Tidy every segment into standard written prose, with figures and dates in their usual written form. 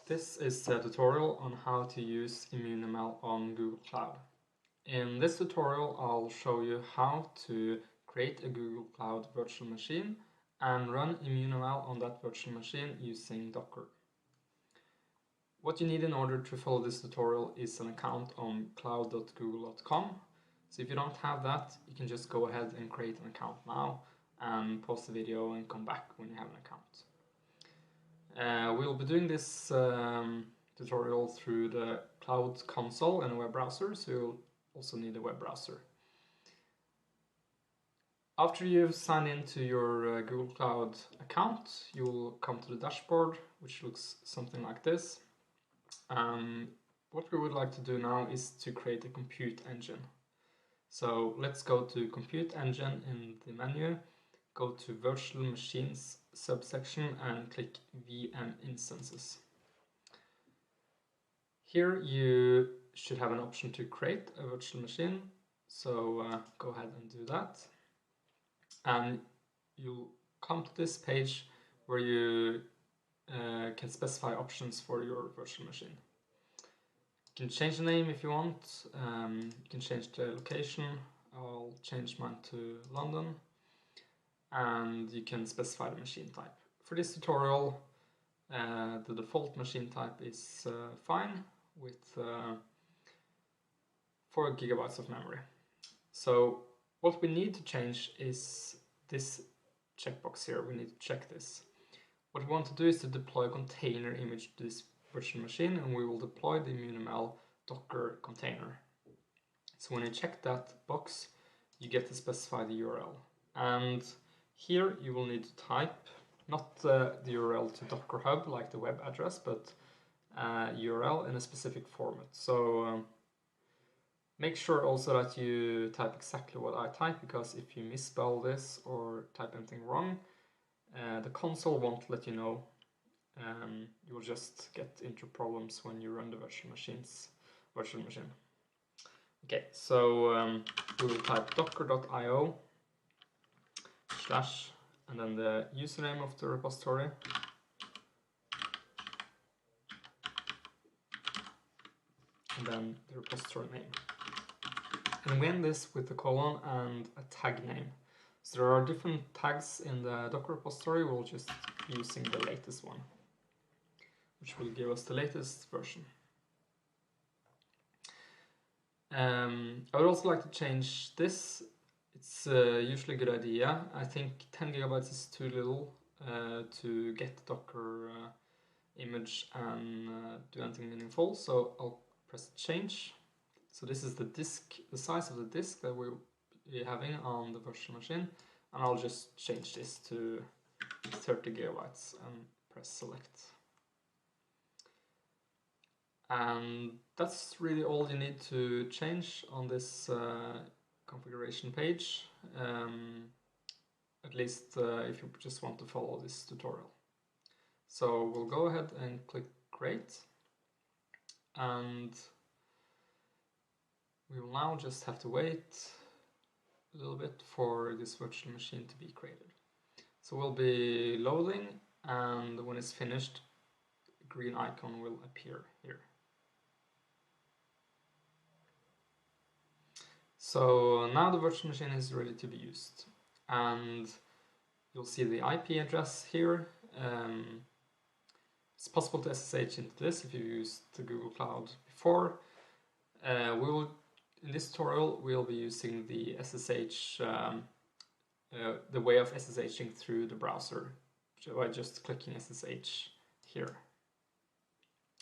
This is a tutorial on how to use immuneML on Google Cloud. In this tutorial I'll show you how to create a Google Cloud virtual machine and run immuneML on that virtual machine using Docker. What you need in order to follow this tutorial is an account on cloud.google.com. So if you don't have that, you can just go ahead and create an account now and pause the video and come back when you have an account. We'll be doing this tutorial through the Cloud console and a web browser, so you'll also need a web browser. After you've signed into your Google Cloud account, you'll come to the dashboard, which looks something like this. What we would like to do now is to create a compute engine. So let's go to Compute Engine in the menu, go to Virtual Machines subsection and click VM Instances. Here you should have an option to create a virtual machine, so go ahead and do that. And you'll come to this page where you can specify options for your virtual machine. You can change the name if you want, you can change the location. I'll change mine to London, and you can specify the machine type. For this tutorial, the default machine type is fine with 4 GB of memory. So what we need to change is this checkbox here. We need to check this. What we want to do is to deploy a container image to this virtual machine, and we will deploy the immuneML Docker container. So when you check that box, you get to specify the URL. And here you will need to type not the URL to Docker Hub like the web address, but URL in a specific format. So make sure also that you type exactly what I type, because if you misspell this or type anything wrong, the console won't let you know. You will just get into problems when you run the virtual machine. Okay, so we will type docker.io / and then the username of the repository. And then the repository name. And we end this with a colon and a tag name. So there are different tags in the Docker repository. We'll just be using the latest one, which will give us the latest version. I would also like to change this. It's usually a good idea. I think 10 GB is too little to get the Docker image and do anything meaningful. So I'll press change. So this is the disk, the size of the disk that we'll be having on the virtual machine, and I'll just change this to 30 GB and press select. And that's really all you need to change on this configuration page, at least if you just want to follow this tutorial. So we'll go ahead and click create, and we will now just have to wait a little bit for this virtual machine to be created. So we'll be loading, and when it's finished, a green icon will appear here. So now the virtual machine is ready to be used, and you'll see the IP address here. It's possible to SSH into this if you've used the Google Cloud before. In this tutorial we'll be using the SSH, the way of SSHing through the browser by just clicking SSH here.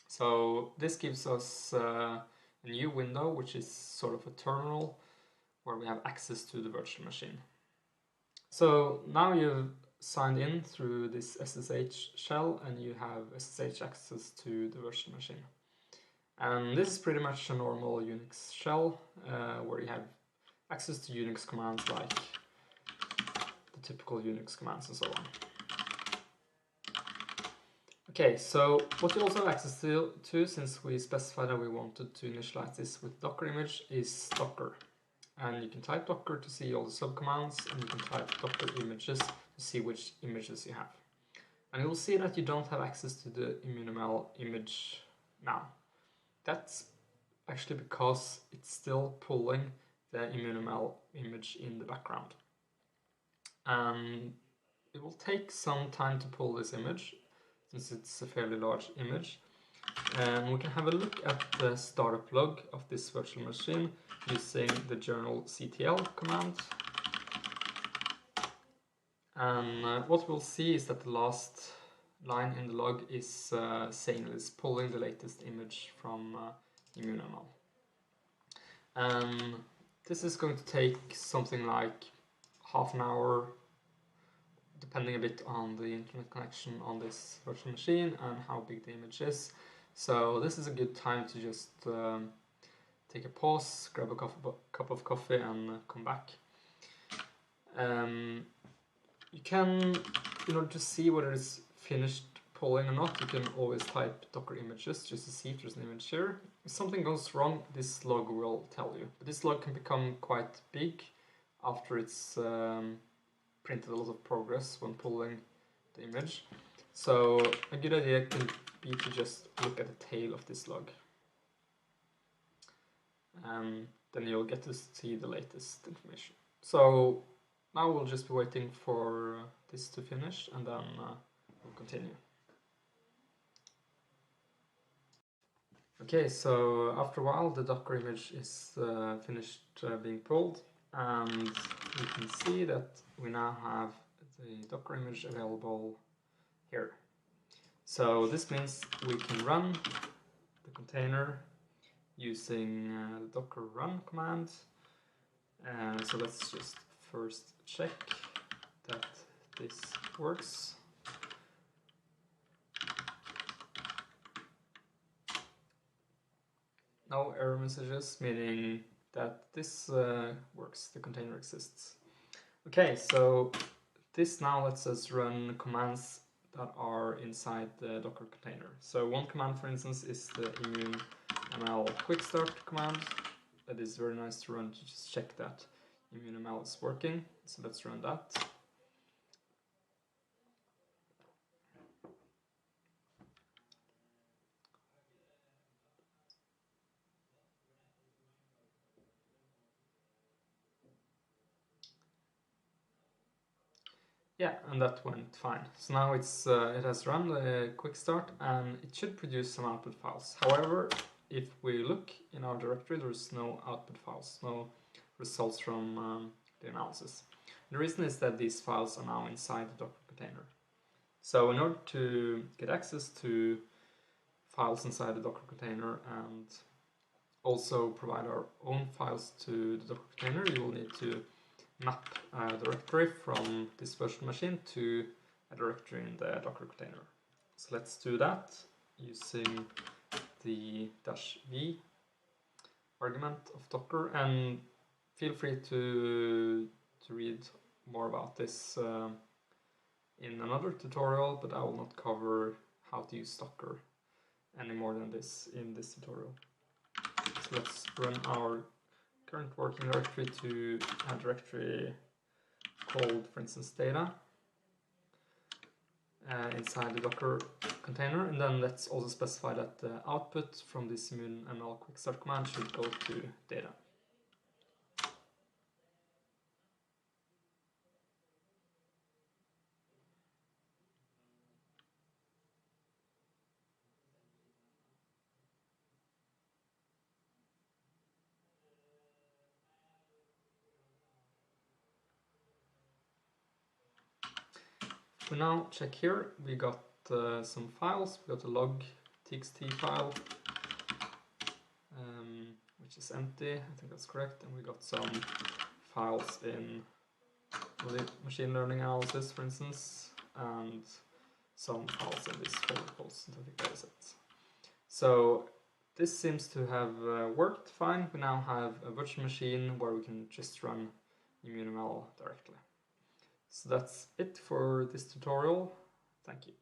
So this gives us a new window, which is sort of a terminal where we have access to the virtual machine. So now you've signed in through this SSH shell and you have SSH access to the virtual machine. And this is pretty much a normal Unix shell where you have access to Unix commands like the typical Unix commands and so on. Okay, so what you also have access to, since we specified that we wanted to initialize this with Docker image, is Docker. And you can type Docker to see all the subcommands, and you can type Docker images to see which images you have. And you'll see that you don't have access to the immuneML image now. That's actually because it's still pulling the immuneML image in the background. And it will take some time to pull this image, since it's a fairly large image. And we can have a look at the startup log of this virtual machine using the journal-ctl command. And what we'll see is that the last line in the log is saying it's pulling the latest image from immuneML. And this is going to take something like half an hour, depending a bit on the internet connection on this virtual machine and how big the image is. So this is a good time to just take a pause, grab a cup of coffee and come back. You can, in order to see whether it's finished pulling or not, you can always type Docker images just to see if there's an image here. If something goes wrong, this log will tell you. But this log can become quite big after it's printed a lot of progress when pulling the image. So a good idea can be to just look at the tail of this log. And then you'll get to see the latest information. So now we'll just be waiting for this to finish, and then we'll continue. Okay, so after a while the Docker image is finished being pulled, and you can see that we now have the Docker image available here. So this means we can run the container using the docker run command. So let's just first check that this works. No error messages, meaning that this works, the container exists. Okay, so this now lets us run commands that are inside the Docker container. So one command, for instance, is the immuneML quick start command. That is very nice to run to just check that immuneML is working. So let's run that. Yeah, and that went fine. So now it's it has run the quick start and it should produce some output files. However, if we look in our directory, there's no output files, no results from the analysis. The reason is that these files are now inside the Docker container. So in order to get access to files inside the Docker container and also provide our own files to the Docker container, you will need to map a directory from this virtual machine to a directory in the Docker container. So let's do that using the -v argument of Docker, and feel free to read more about this in another tutorial, but I will not cover how to use Docker any more than this in this tutorial. So let's run our current working directory to a directory called, for instance, data inside the Docker container, and then let's also specify that the output from this immuneML quick start command should go to data. We now check here, we got some files. We got a log.txt file, which is empty, I think that's correct, and we got some files in machine learning analysis, for instance, and some files in this folder called synthetic dataset. So this seems to have worked fine. We now have a virtual machine where we can just run immuneML directly. So that's it for this tutorial. Thank you.